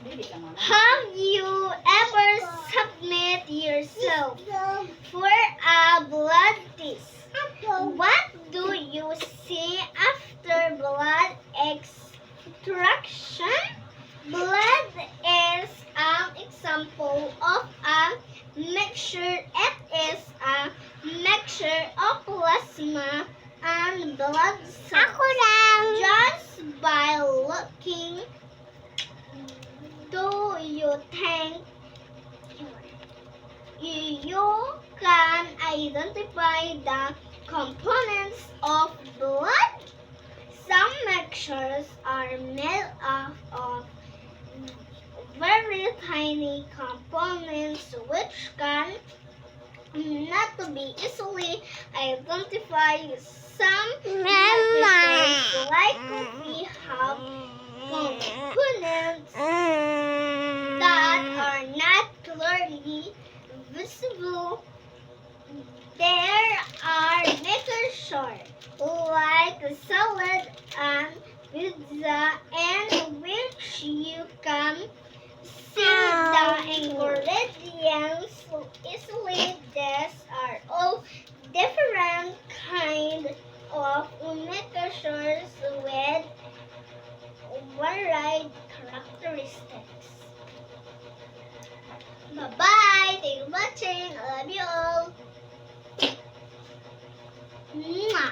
Have you ever submit yourself for a blood test? What do you see after blood extraction? Blood is an example of a mixture. It is a mixture of plasma and blood cells. Just by looking, do you think you can identify the components of blood? Some mixtures are made up of very tiny components which can not be easily identified. Some mixtures like coffee have components that are not clearly visible. There are mixtures like salad and pizza in which you can see the ingredients easily. These are all different kinds of mixtures with varied characteristics. Bye-bye. Thank you for watching. I love you all. Mwah.